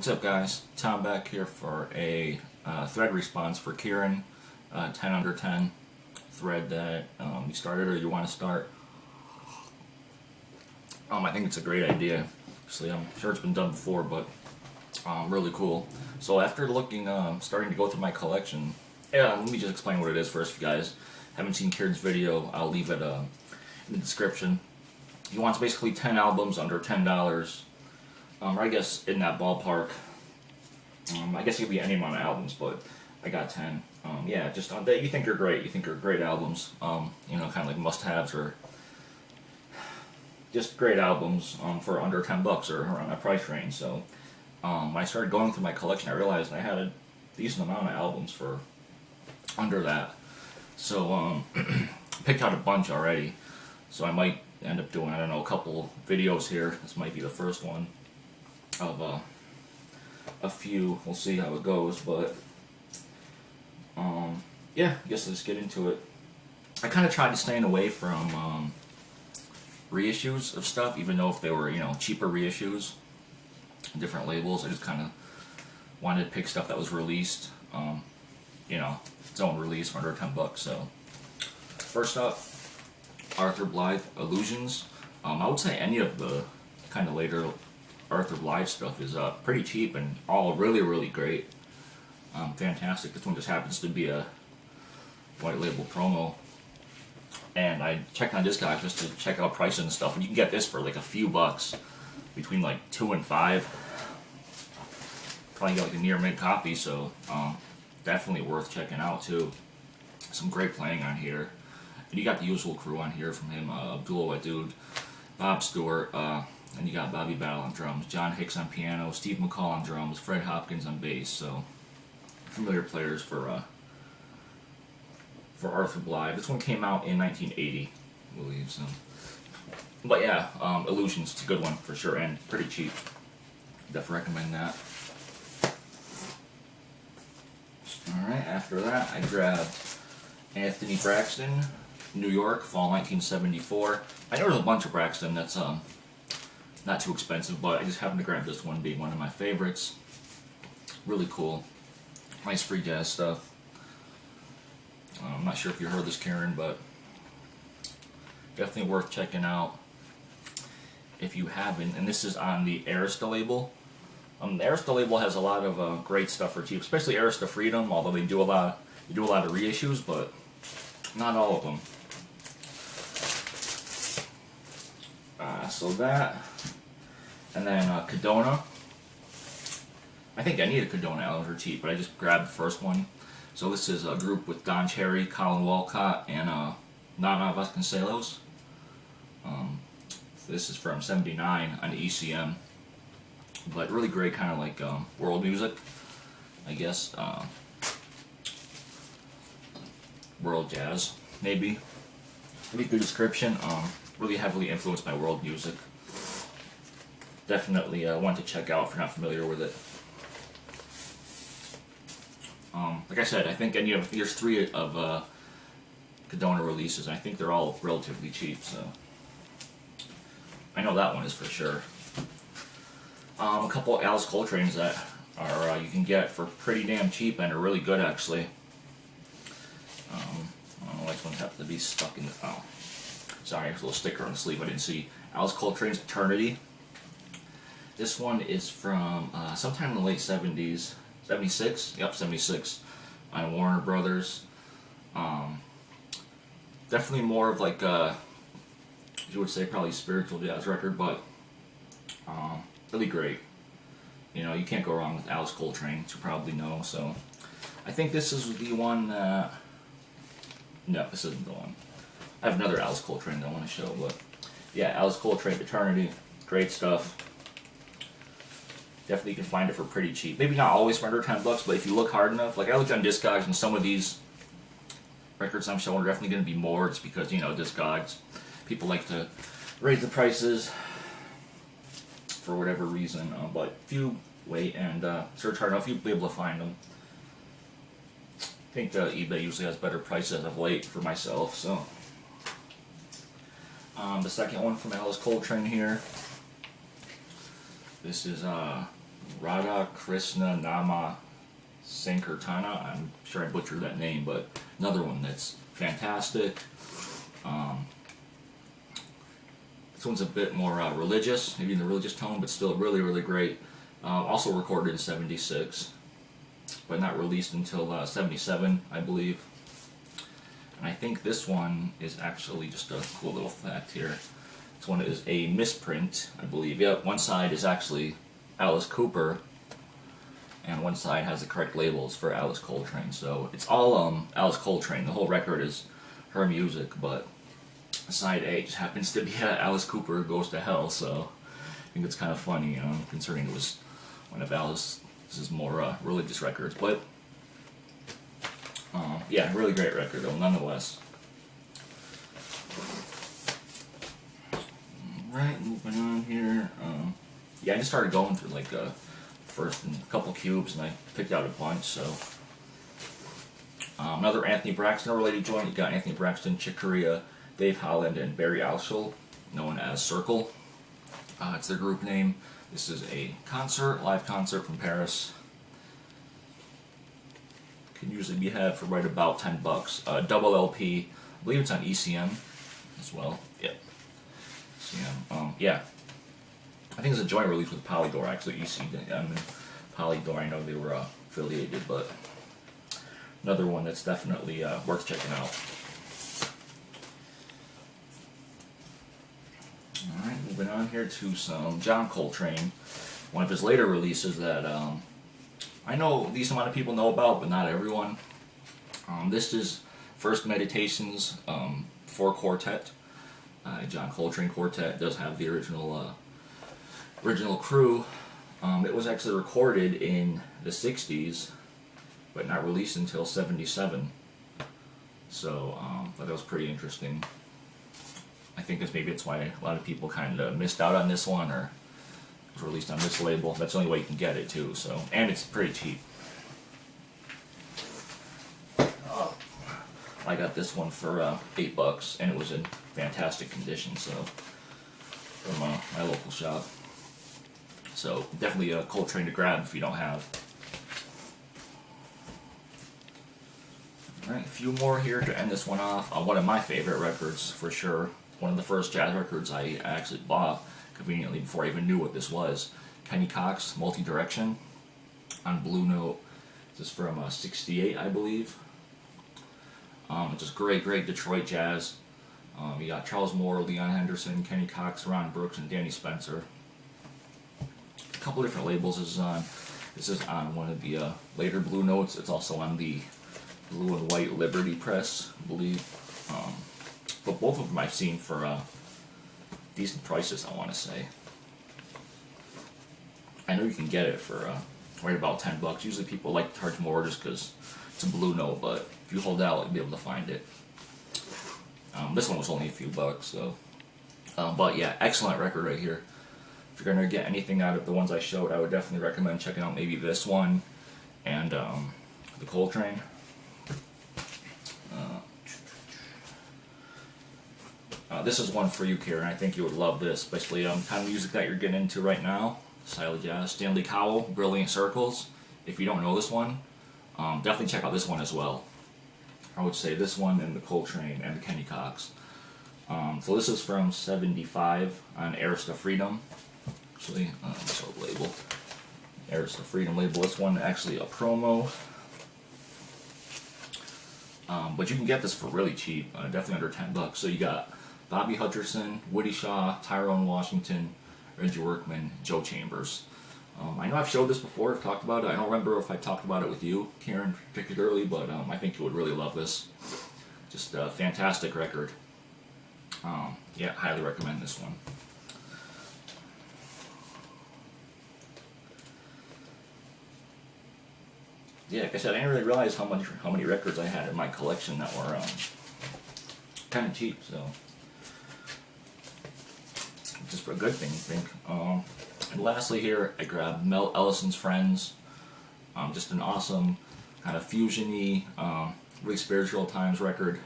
What's up, guys? Tom back here for a thread response for Kieran, 10 under 10 thread that you started or you want to start. I think it's a great idea. Actually, I'm sure it's been done before, but really cool. So after looking, starting to go through my collection, let me just explain what it is first. If you guys haven't seen Kieran's video, I'll leave it in the description. He wants basically 10 albums under $10. I guess in that ballpark. I guess it could be any amount of albums, but I got 10. Yeah, just that you think are great. You think are great albums. You know, kind of like must-haves or just great albums for under $10 or around that price range. So when I started going through my collection, I realized I had a decent amount of albums for under that. So picked out a bunch already. So I might end up doing, I don't know, a couple videos here. This might be the first one of a few. We'll see how it goes, but yeah, I guess let's get into it. I kind of tried to stay away from reissues of stuff, even though if they were, you know, cheaper reissues, different labels. I just kind of wanted to pick stuff that was released, you know, its own release for under $10. So first up, Arthur Blythe, Illusions. I would say any of the kind of later Arthur Blythe stuff is pretty cheap and all really great. Fantastic. This one just happens to be a white label promo, and I checked on Discogs just to check out prices and stuff, and you can get this for like a few bucks, between like $2 and $5. Probably get like a near mint copy, so definitely worth checking out too. Some great playing on here, and you got the usual crew on here from him: Abdul Wadud, Bob Stewart. And you got Bobby Battle on drums, John Hicks on piano, Steve McCall on drums, Fred Hopkins on bass. So familiar players for Arthur Blythe. This one came out in 1980, I believe. So, but yeah, Illusions. It's a good one for sure and pretty cheap. Definitely recommend that. All right. After that, I grabbed Anthony Braxton, New York, fall 1974. I know there's a bunch of Braxton that's not too expensive, but I just happened to grab this one, being one of my favorites. Really cool. Nice free jazz stuff. I'm not sure if you heard this, Kieran, but definitely worth checking out if you haven't. And this is on the Arista label. The Arista label has a lot of great stuff for cheap, especially Arista Freedom, although they do a lot of reissues, but not all of them. So that, and then Cadona. I think any of the Cadona albums are cheap, but I just grabbed the first one. So this is a group with Don Cherry, Colin Walcott, and Nana Vasconcelos. This is from '79 on ECM, but really great, kind of like world music, I guess. World jazz, maybe. Pretty good description. Really heavily influenced by world music. Definitely one to check out if you're not familiar with it. Like I said, I think there's 3 of Cadona releases. I think they're all relatively cheap, so I know that one is for sure. A couple of Alice Coltrane's that are you can get for pretty damn cheap and are really good, actually. I don't know why this one happened to be stuck in the sorry, there's a little sticker on the sleeve I didn't see. Alice Coltrane's Eternity. This one is from sometime in the late 70s. 76? Yep, 76. On Warner Brothers. Definitely more of like you would say probably spiritual jazz record, but really great. You know, you can't go wrong with Alice Coltrane, as you probably know. So I think this is the one that... No, this isn't the one. I have another Alice Coltrane that I want to show, but yeah, Alice Coltrane, Eternity, great stuff. Definitely you can find it for pretty cheap. Maybe not always for under $10, but if you look hard enough, like I looked on Discogs, and some of these records I'm showing are definitely going to be more, just because, you know, Discogs, people like to raise the prices for whatever reason. But if you wait and search hard enough, you'll be able to find them. I think eBay usually has better prices as of late for myself, so. The second one from Alice Coltrane here. This is Radha Krishna Nama Sankirtana. I'm sure I butchered that name, but another one that's fantastic. This one's a bit more religious, maybe in the religious tone, but still really, really great. Also recorded in '76, but not released until '77, I believe. And I think this one is actually just a cool little fact here. This one is a misprint, I believe. Yep, one side is actually Alice Cooper, and one side has the correct labels for Alice Coltrane. So it's all Alice Coltrane. The whole record is her music, but side A just happens to be Alice Cooper Goes to Hell. So I think it's kind of funny, considering it was one of Alice's more religious records. But yeah, really great record though, nonetheless. Alright, moving on here. Yeah, I just started going through like first a couple cubes, and I picked out a bunch. So another Anthony Braxton related joint. You got Anthony Braxton, Chick Corea, Dave Holland, and Barry Altschul, known as Circle. It's their group name. This is a live concert from Paris. Can usually be had for right about $10. Double LP. I believe it's on ECM as well. Yep. ECM. Yeah. I think it's a joint release with Polydor, actually. Polydor, I know they were affiliated, but another one that's definitely worth checking out. Alright, moving on here to some John Coltrane. One of his later releases that I know a decent amount of people know about, but not everyone. This is First Meditations for Quartet. John Coltrane Quartet does have the original crew. It was actually recorded in the 60s, but not released until '77. So but that was pretty interesting. I think maybe it's why a lot of people kind of missed out on this one, or it was released on this label. That's the only way you can get it too. So, and it's pretty cheap. I got this one for $8, and it was in fantastic condition. So, from my local shop. So definitely a Coltrane to grab if you don't have. Alright, a few more here to end this one off. One of my favorite records for sure. One of the first jazz records I actually bought conveniently before I even knew what this was. Kenny Cox, Multi-Direction on Blue Note. This is from '68, I believe. It's just great Detroit jazz. You got Charles Moore, Leon Henderson, Kenny Cox, Ron Brooks, and Danny Spencer. A couple different labels this is on. This is on one of the later Blue Notes. It's also on the Blue and White Liberty Press, I believe. But both of them I've seen for decent prices, I want to say. I know you can get it for right about $10. Usually people like to charge more just because it's a Blue Note, but if you hold out, you'll be able to find it. This one was only a few bucks, so. But yeah, excellent record right here. If you're going to get anything out of the ones I showed, I would definitely recommend checking out maybe this one and the Coltrane. This is one for you, Karen. I think you would love this, especially kind of music that you're getting into right now. Style of jazz. Stanley Cowell, Brilliant Circles. If you don't know this one, definitely check out this one as well. I would say this one and the Coltrane and the Kenny Cox. So this is from '75 on Arista Freedom. Actually, show the label. Arista Freedom label. This one actually a promo. But you can get this for really cheap, definitely under $10. So you got Bobby Hutcherson, Woody Shaw, Tyrone Washington, Reggie Workman, Joe Chambers. I know I've showed this before, I've talked about it. I don't remember if I talked about it with you, Karen, particularly, but I think you would really love this. Just a fantastic record. Yeah, highly recommend this one. Yeah, like I said, I didn't really realize how many records I had in my collection that were kind of cheap, so just for a good thing, I think. And lastly here, I grabbed Mel Ellison's Friends. Just an awesome kind of fusion-y, really spiritual times record.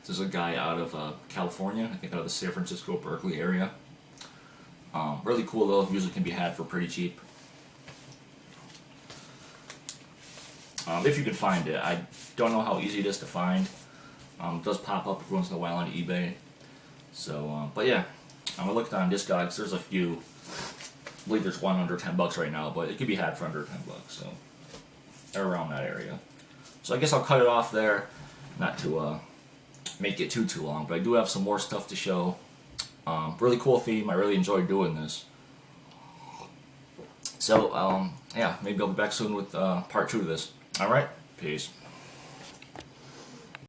This is a guy out of California, I think out of the San Francisco, Berkeley area. Really cool though, usually can be had for pretty cheap. If you can find it. I don't know how easy it is to find. It does pop up every once in a while on eBay. So, but yeah, I looked on Discogs. There's a few. I believe there's one under $10 right now, but it could be had for under $10. So, around that area. So I guess I'll cut it off there, not to make it too long. But I do have some more stuff to show. Really cool theme. I really enjoyed doing this. So, yeah, maybe I'll be back soon with part 2 of this. Alright, peace.